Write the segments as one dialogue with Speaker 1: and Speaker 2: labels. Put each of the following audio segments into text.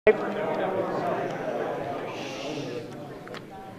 Speaker 1: I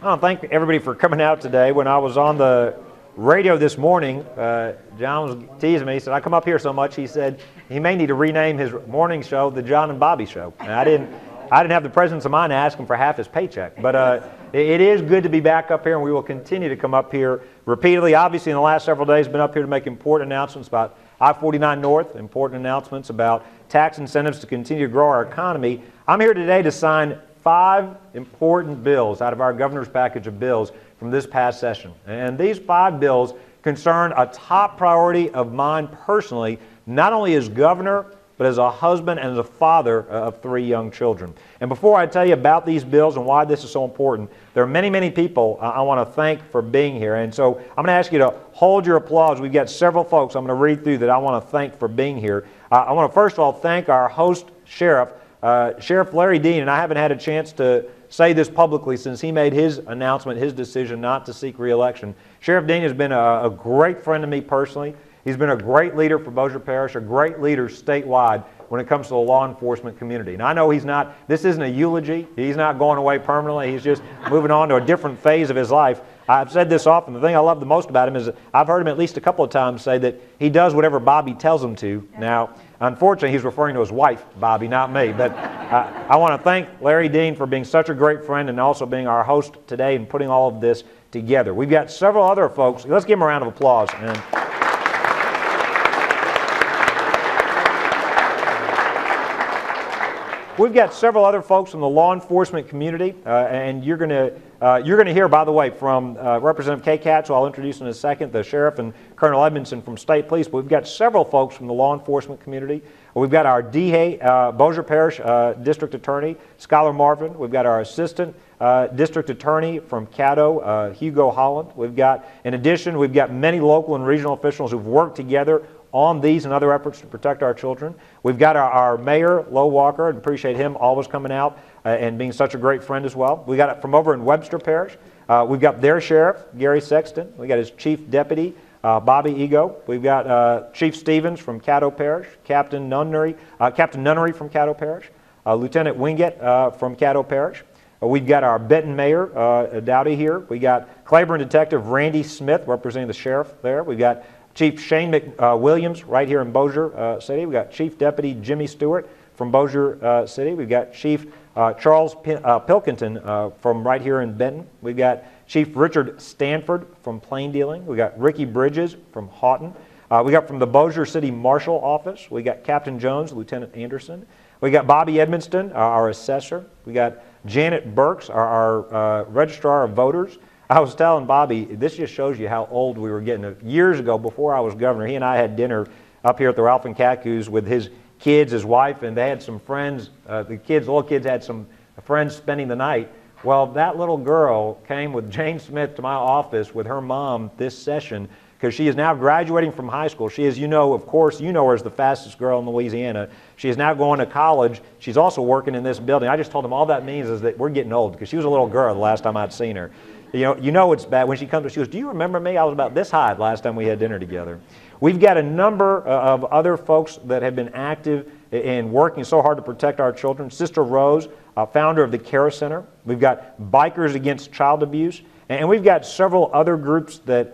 Speaker 1: want to thank everybody for coming out today. When I was on the radio this morning, John was teasing me. He said, I come up here so much, he said he may need to rename his morning show the John and Bobby Show. And I didn't have the presence of mind to ask him for half his paycheck. But it is good to be back up here, and we will continue to come up here repeatedly. Obviously, in the last several days, been up here to make important announcements about I-49 North, important announcements about tax incentives to continue to grow our economy. I'm here today to sign 5 important bills out of our governor's package of bills from this past session. And these 5 bills concern a top priority of mine personally, not only as governor, but as a husband and as a father of 3 young children. And before I tell you about these bills and why this is so important, there are many, many people I want to thank for being here. And so I'm going to ask you to hold your applause. We've got several folks I'm going to read through that I want to thank for being here. I want to first of all thank our host sheriff, Sheriff Larry Dean, and I haven't had a chance to say this publicly since he made his announcement, his decision not to seek re-election. Sheriff Dean has been a great friend to me personally. He's been a great leader for Bossier Parish, a great leader statewide when it comes to the law enforcement community. And I know this isn't a eulogy. He's not going away permanently. He's just moving on to a different phase of his life. I've said this often. The thing I love the most about him is that I've heard him at least a couple of times say that he does whatever Bobby tells him to. Now, unfortunately, he's referring to his wife, Bobby, not me. But I want to thank Larry Dean for being such a great friend and also being our host today and putting all of this together. We've got several other folks. Let's give them a round of applause. We've got several other folks from the law enforcement community, and you're going to hear, by the way, from Representative Kay Katz, who I'll introduce in a second, the sheriff, and Colonel Edmondson from State Police. But we've got several folks from the law enforcement community. We've got our DA, Bossier Parish District Attorney, Skylar Marvin. We've got our Assistant District Attorney from Caddo, Hugo Holland. In addition, we've got many local and regional officials who've worked together on these and other efforts to protect our children. We've got our mayor, Lo Walker, and appreciate him always coming out and being such a great friend as well. We got it from over in Webster Parish. We've got their sheriff, Gary Sexton. We got his chief deputy, Bobby Ego. We've got Chief Stevens from Caddo Parish, Captain Nunnery from Caddo Parish, Lieutenant Wingett from Caddo Parish. We've got our Benton Mayor, Dowdy here. We got Claiborne Detective Randy Smith representing the sheriff there. We've got Chief Shane McWilliams right here in Bossier City. We've got Chief Deputy Jimmy Stewart from Bossier City. We've got Chief Charles Pilkington from right here in Benton. We've got Chief Richard Stanford from Plain Dealing. We've got Ricky Bridges from Houghton. We got from the Bossier City Marshal Office. We got Captain Jones, Lieutenant Anderson. We got Bobby Edmonston, our assessor. We got Janet Burks, our registrar of voters. I was telling Bobby, this just shows you how old we were getting. Years ago, before I was governor, he and I had dinner up here at the Ralph and Cacus with his kids, his wife, and they had some friends. The little kids had some friends spending the night. Well, that little girl came with Jane Smith to my office with her mom this session because she is now graduating from high school. She is, of course, you know her as the fastest girl in Louisiana. She is now going to college. She's also working in this building. I just told him all that means is that we're getting old because she was a little girl the last time I'd seen her. You know it's bad. When she comes, she goes, do you remember me? I was about this high the last time we had dinner together. We've got a number of other folks that have been active in working so hard to protect our children. Sister Rose, founder of the Care Center. We've got Bikers Against Child Abuse. And we've got several other groups that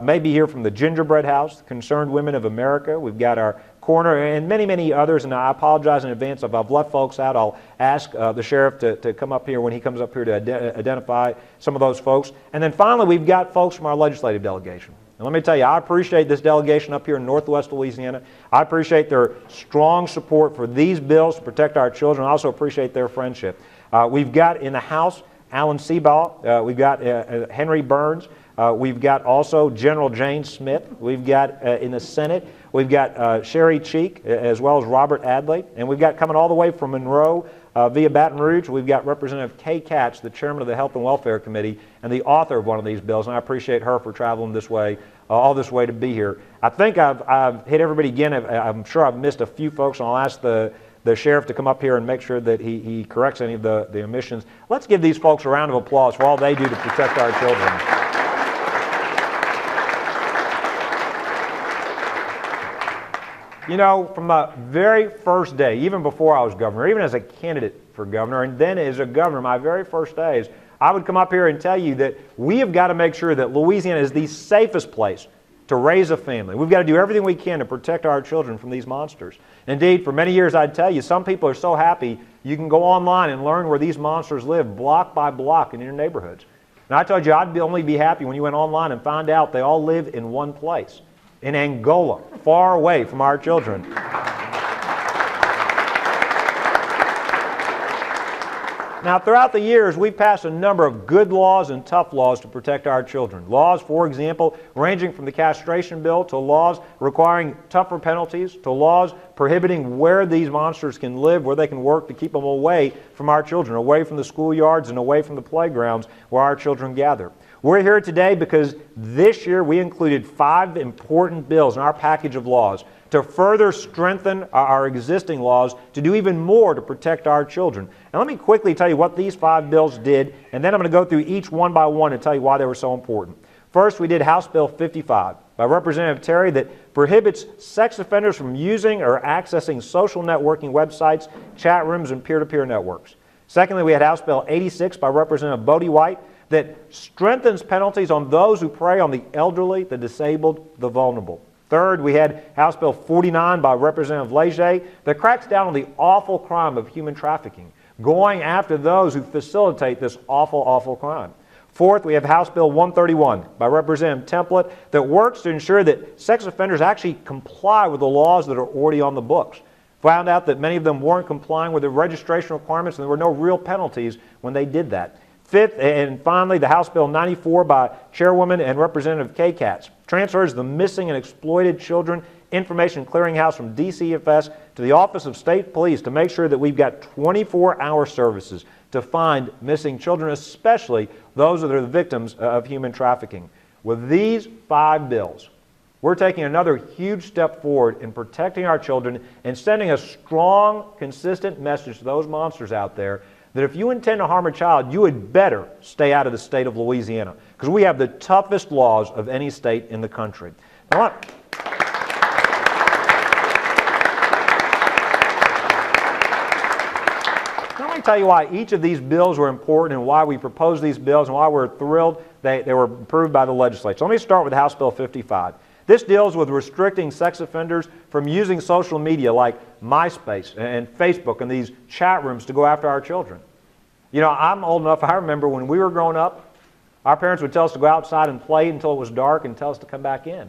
Speaker 1: may be here from the Gingerbread House, Concerned Women of America. We've got our Corner and many, many others. And I apologize in advance if I've left folks out. I'll ask the sheriff to come up here when he comes up here to identify some of those folks. And then finally, we've got folks from our legislative delegation. And let me tell you, I appreciate this delegation up here in Northwest Louisiana. I appreciate their strong support for these bills to protect our children. I also appreciate their friendship. We've got in the House, Alan Seabaugh. We've got Henry Burns. We've got also General Jane Smith. We've got in the Senate, we've got Sherry Cheek as well as Robert Adley. And we've got coming all the way from Monroe via Baton Rouge, we've got Representative Kay Katz, the chairman of the Health and Welfare Committee and the author of one of these bills. And I appreciate her for traveling this way, all this way to be here. I think I've hit everybody again. I'm sure I've missed a few folks, and I'll ask the sheriff to come up here and make sure that he corrects any of the omissions. Let's give these folks a round of applause for all they do to protect our children. You know, from the very first day, even before I was governor, even as a candidate for governor, and then as a governor, my very first days, I would come up here and tell you that we have got to make sure that Louisiana is the safest place to raise a family. We've got to do everything we can to protect our children from these monsters. Indeed, for many years, I'd tell you, some people are so happy you can go online and learn where these monsters live block by block in your neighborhoods. And I told you I'd only be happy when you went online and found out they all live in one place, in Angola, far away from our children. Now, throughout the years, we've passed a number of good laws and tough laws to protect our children. Laws, for example, ranging from the castration bill to laws requiring tougher penalties to laws prohibiting where these monsters can live, where they can work to keep them away from our children, away from the schoolyards and away from the playgrounds where our children gather. We're here today because this year we included 5 important bills in our package of laws to further strengthen our existing laws to do even more to protect our children. Now let me quickly tell you what these 5 bills did, and then I'm going to go through each one by one and tell you why they were so important. First, we did House Bill 55 by Representative Terry that prohibits sex offenders from using or accessing social networking websites, chat rooms, and peer-to-peer networks. Secondly, we had House Bill 86 by Representative Bodie White that strengthens penalties on those who prey on the elderly, the disabled, the vulnerable. Third, we had House Bill 49 by Representative Leger that cracks down on the awful crime of human trafficking, going after those who facilitate this awful, awful crime. Fourth, we have House Bill 131 by Representative Templet that works to ensure that sex offenders actually comply with the laws that are already on the books. Found out that many of them weren't complying with the registration requirements and there were no real penalties when they did that. Fifth, and finally, the House Bill 94 by Chairwoman and Representative Kay Katz transfers the Missing and Exploited Children Information Clearinghouse from DCFS to the Office of State Police to make sure that we've got 24-hour services to find missing children, especially those that are the victims of human trafficking. With these 5 bills, we're taking another huge step forward in protecting our children and sending a strong, consistent message to those monsters out there that if you intend to harm a child, you had better stay out of the state of Louisiana, because we have the toughest laws of any state in the country. Now, let me tell you why each of these bills were important and why we proposed these bills and why we're thrilled they were approved by the legislature. Let me start with House Bill 55. This deals with restricting sex offenders from using social media like MySpace and Facebook and these chat rooms to go after our children. You know, I'm old enough, I remember when we were growing up, our parents would tell us to go outside and play until it was dark and tell us to come back in.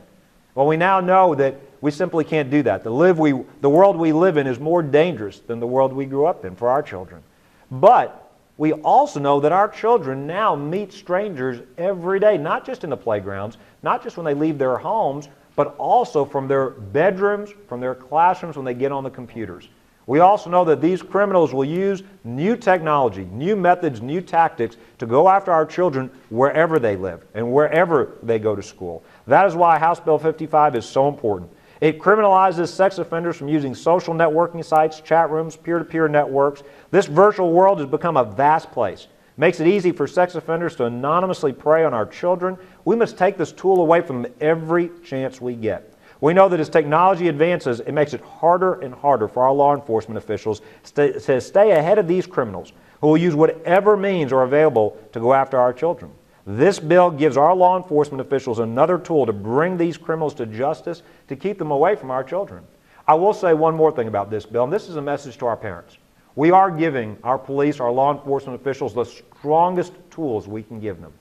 Speaker 1: Well, we now know that we simply can't do that. The world we live in is more dangerous than the world we grew up in for our children. But we also know that our children now meet strangers every day, not just in the playgrounds, not just when they leave their homes, but also from their bedrooms, from their classrooms when they get on the computers. We also know that these criminals will use new technology, new methods, new tactics to go after our children wherever they live and wherever they go to school. That is why House Bill 55 is so important. It criminalizes sex offenders from using social networking sites, chat rooms, peer-to-peer networks. This virtual world has become a vast place. It makes it easy for sex offenders to anonymously prey on our children. We must take this tool away from them every chance we get. We know that as technology advances, it makes it harder and harder for our law enforcement officials to stay ahead of these criminals who will use whatever means are available to go after our children. This bill gives our law enforcement officials another tool to bring these criminals to justice, to keep them away from our children. I will say one more thing about this bill, and this is a message to our parents. We are giving our police, our law enforcement officials, the strongest tools we can give them.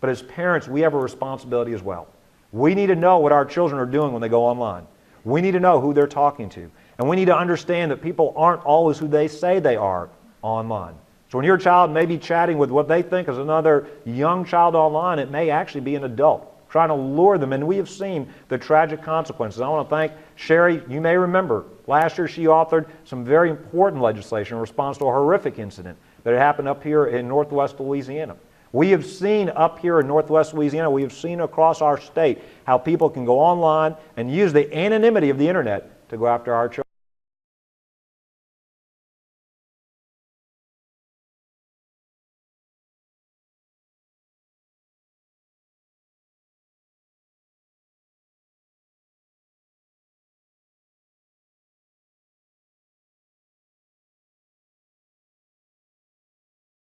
Speaker 1: But as parents, we have a responsibility as well. We need to know what our children are doing when they go online. We need to know who they're talking to. And we need to understand that people aren't always who they say they are online. So when your child may be chatting with what they think is another young child online, it may actually be an adult trying to lure them. And we have seen the tragic consequences. I want to thank Sherry. You may remember last year she authored some very important legislation in response to a horrific incident that had happened up here in Northwest Louisiana. We have seen up here in Northwest Louisiana, we have seen across our state how people can go online and use the anonymity of the internet to go after our children.